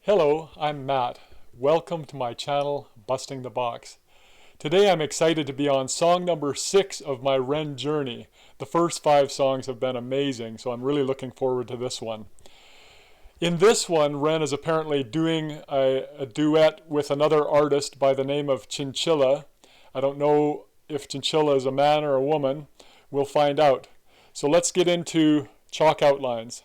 Hello, I'm Matt. Welcome to my channel, Busting the Box. Today I'm excited to be on song number 6 of my Ren journey. The first 5 songs have been amazing, so I'm really looking forward to this one. In this one, Ren is apparently doing a duet with another artist by the name of Chinchilla. I don't know if Chinchilla is a man or a woman. We'll find out. So let's get into chalk outlines.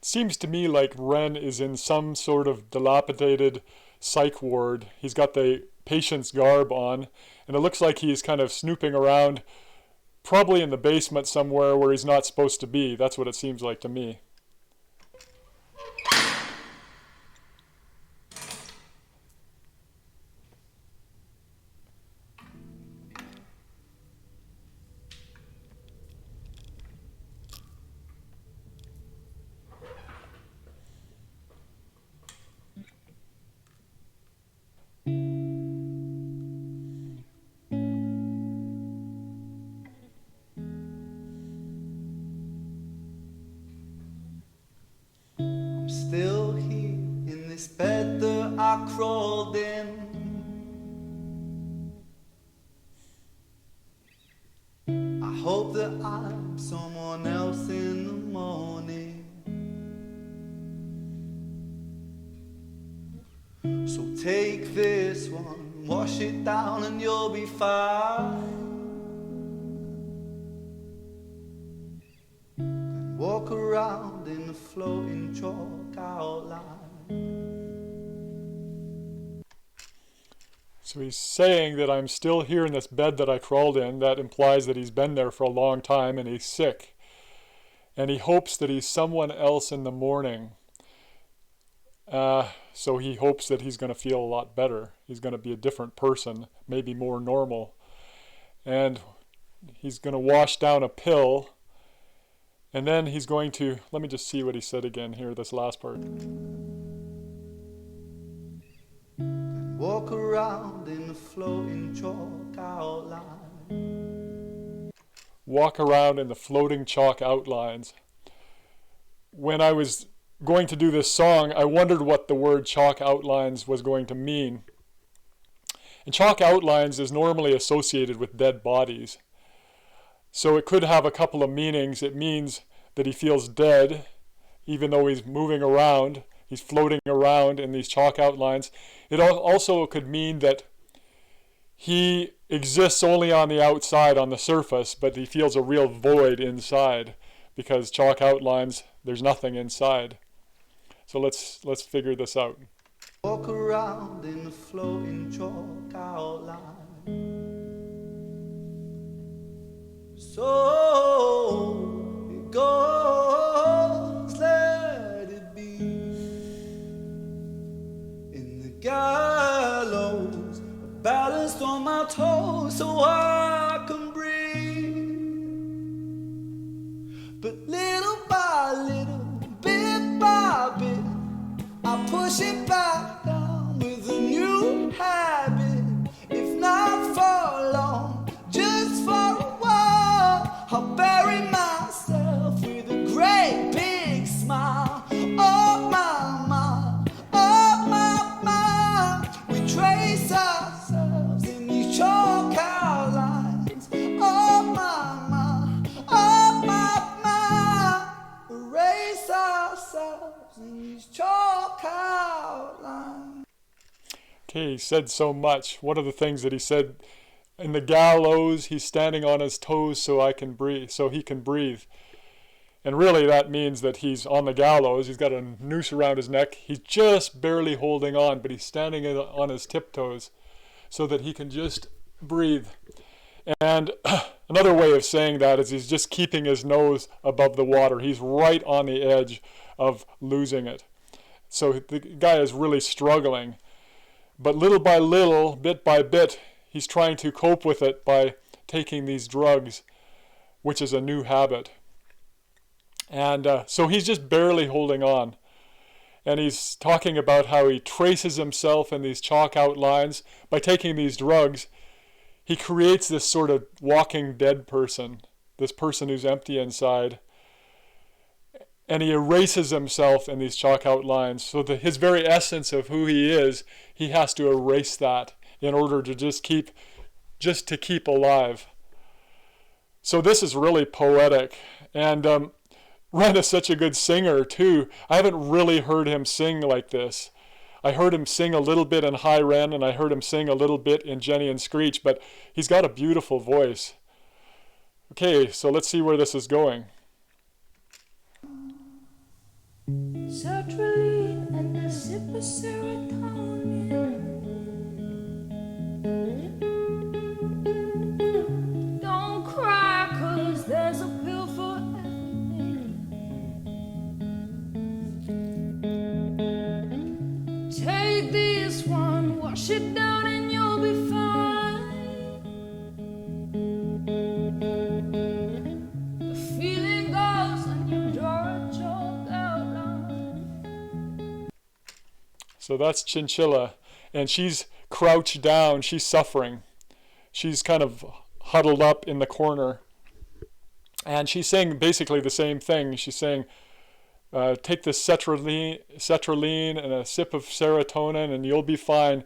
Seems to me like Ren is in some sort of dilapidated psych ward. He's got the patient's garb on, and it looks like he's kind of snooping around, probably in the basement somewhere where he's not supposed to be. That's what it seems like to me. Still here in this bed that I crawled in. I hope that I'm someone else in the morning. So take this one, wash it down and you'll be fine. Walk around in the floating chalk outline. So he's saying that I'm still here in this bed that I crawled in. That implies that he's been there for a long time and he's sick. And he hopes that he's someone else in the morning. So he hopes that he's going to feel a lot better. He's going to be a different person, maybe more normal. And he's going to wash down a pill. And then he's going to, let me just see what he said again here, this last part. Walk around in the floating chalk outline. Walk around in the floating chalk outlines. When I was going to do this song, I wondered what the word chalk outlines was going to mean. And chalk outlines is normally associated with dead bodies. So it could have a couple of meanings. It means that he feels dead, even though he's moving around. He's floating around in these chalk outlines. It also could mean that he exists only on the outside, on the surface, but he feels a real void inside, because chalk outlines, there's nothing inside. So let's figure this out. Walk around in the floating chalk outline. So it goes, let it be. In the gallows, balanced on my toes so I can breathe. But little by little, bit by bit, I push it back down with a new habit. If not for long, just for a while, I'll bury myself with a great big smile. Oh my, oh my, we trace ourselves in these chalk outlines. Oh my, oh my, erase ourselves in these chalk outlines. Okay, he said so much. One of the things that he said in the gallows, he's standing on his toes so I can breathe, so he can breathe. And really that means that he's on the gallows. He's got a noose around his neck. He's just barely holding on, but he's standing on his tiptoes so that he can just breathe. And another way of saying that is he's just keeping his nose above the water. He's right on the edge of losing it. So the guy is really struggling. But little by little, bit by bit, he's trying to cope with it by taking these drugs, which is a new habit. And so he's just barely holding on. And he's talking about how he traces himself in these chalk outlines. By taking these drugs, he creates this sort of walking dead person, this person who's empty inside. And he erases himself in these chalk outlines. So that his very essence of who he is, he has to erase that in order to just to keep alive. So this is really poetic. And Ren is such a good singer too. I haven't really heard him sing like this. I heard him sing a little bit in Hi Ren, and I heard him sing a little bit in Jenny and Screech, but he's got a beautiful voice. Okay, so let's see where this is going. Sertraline and a sip of serotonin. Don't cry, 'cause there's a pill for everything. Take this one, wash it down and you'll be fine. The feeling goes and you draw a chalk outline. So that's Chinchilla, and she's crouched down, she's suffering. She's kind of huddled up in the corner. And she's saying basically the same thing. She's saying, take this sertraline and a sip of serotonin and you'll be fine.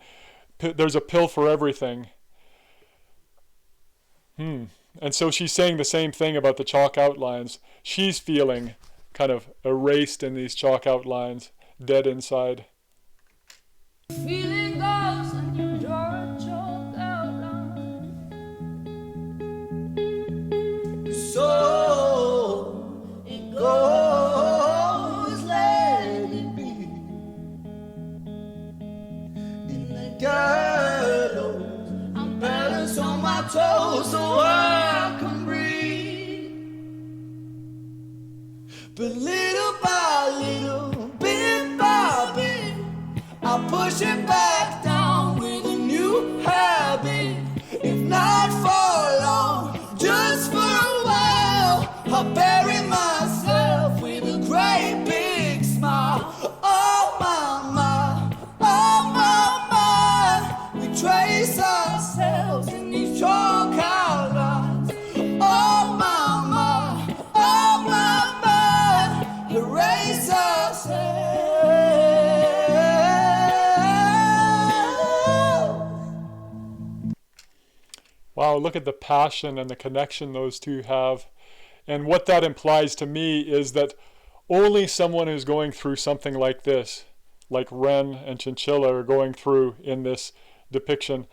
There's a pill for everything. And so she's saying the same thing about the chalk outlines. She's feeling kind of erased in these chalk outlines, dead inside. Feeling goes and you draw a chalk outline. So it goes, let it be. In the gallows, I'm balanced on my toes so I can breathe. But little by little, bit by bit, I push it back down with a new habit. If not for long, just for a while, I bury myself with a great big smile. Oh my, we trace ourselves in these chalk outlines. Oh my, erase ourselves. Wow, look at the passion and the connection those two have. And what that implies to me is that only someone who's going through something like this, like Ren and Chinchilla are going through in this depiction,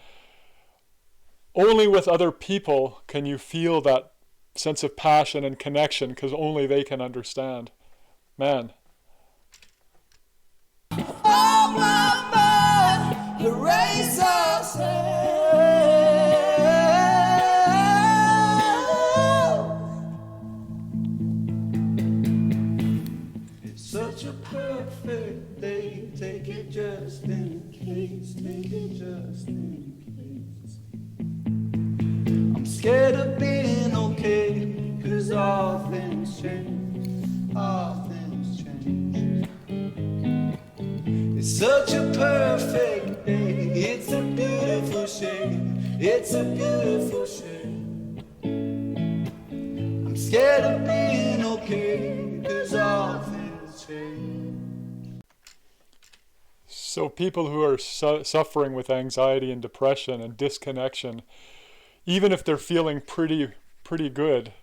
only with other people can you feel that sense of passion and connection, because only they can understand. Man. Oh my, erase ourselves. It's such a perfect day. Take it just in case. Take it just in case. I'm scared of being okay, 'cause all things change. All things change. It's such a perfect day. It's a beautiful shade. It's a beautiful shade. I'm scared of being okay, 'cause all things change. So people who are suffering with anxiety and depression and disconnection, even if they're feeling pretty good,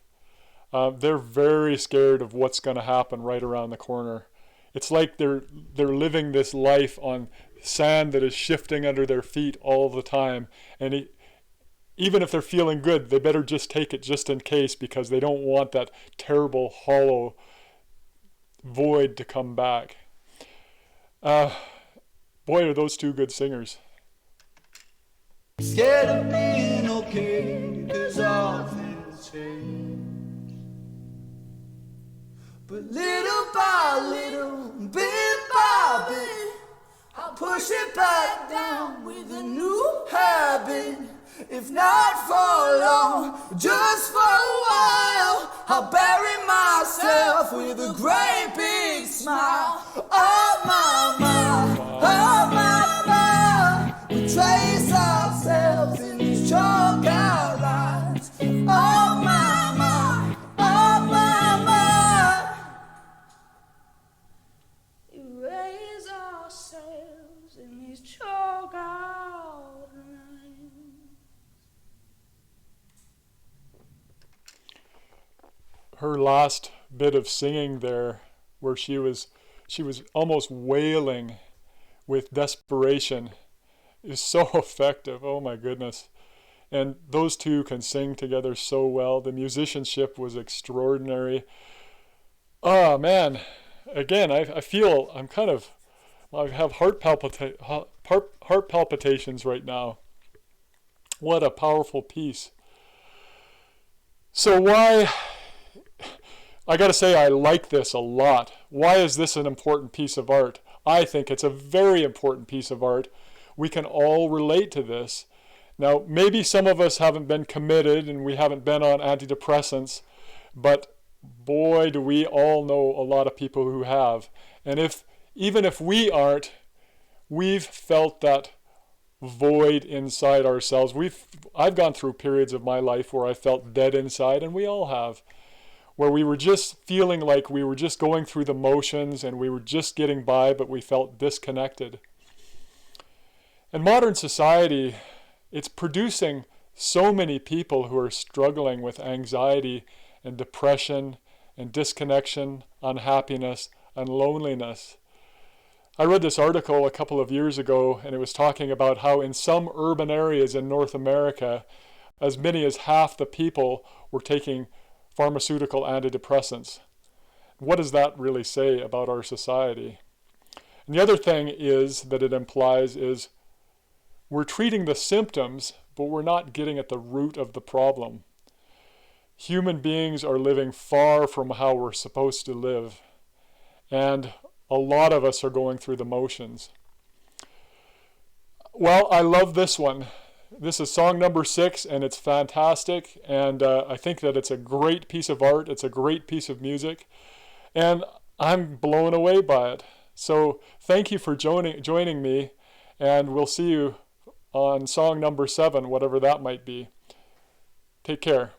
they're very scared of what's going to happen right around the corner. It's like they're living this life on sand that is shifting under their feet all the time, and even if they're feeling good, they better just take it just in case, because they don't want that terrible, hollow void to come back. Boy, are those two good singers. Scared of being okay, 'cause all things change. But little by little, bit by bit, I'll push it back down with a new habit. If not for long, just for a while, I'll bury myself with a great big smile. Oh my, oh my, we trace ourselves in these chalk outlines. Oh my, oh my. Erase ourselves in these chalk outlines. Her last bit of singing there, where she was almost wailing with desperation, is so effective. Oh my goodness. And those two can sing together so well. The musicianship was extraordinary. Oh man, again, I feel I have heart palpitations right now. What a powerful piece. So why, I gotta say, I like this a lot. Why is this an important piece of art? I think it's a very important piece of art. We can all relate to this. Now, maybe some of us haven't been committed and we haven't been on antidepressants, but boy, do we all know a lot of people who have. And even if we aren't, we've felt that void inside ourselves. I've gone through periods of my life where I felt dead inside, and we all have, where we were just feeling like we were just going through the motions and we were just getting by, but we felt disconnected. And modern society, it's producing so many people who are struggling with anxiety and depression and disconnection, unhappiness, and loneliness. I read this article a couple of years ago, and it was talking about how in some urban areas in North America, as many as half the people were taking pharmaceutical antidepressants. What does that really say about our society? And the other thing is that it implies is we're treating the symptoms, but we're not getting at the root of the problem. Human beings are living far from how we're supposed to live, and a lot of us are going through the motions. Well, I love this one. This is song number 6, and it's fantastic, and I think that it's a great piece of art. It's a great piece of music, and I'm blown away by it. So thank you for joining me, and we'll see you on song number 7, whatever that might be. Take care.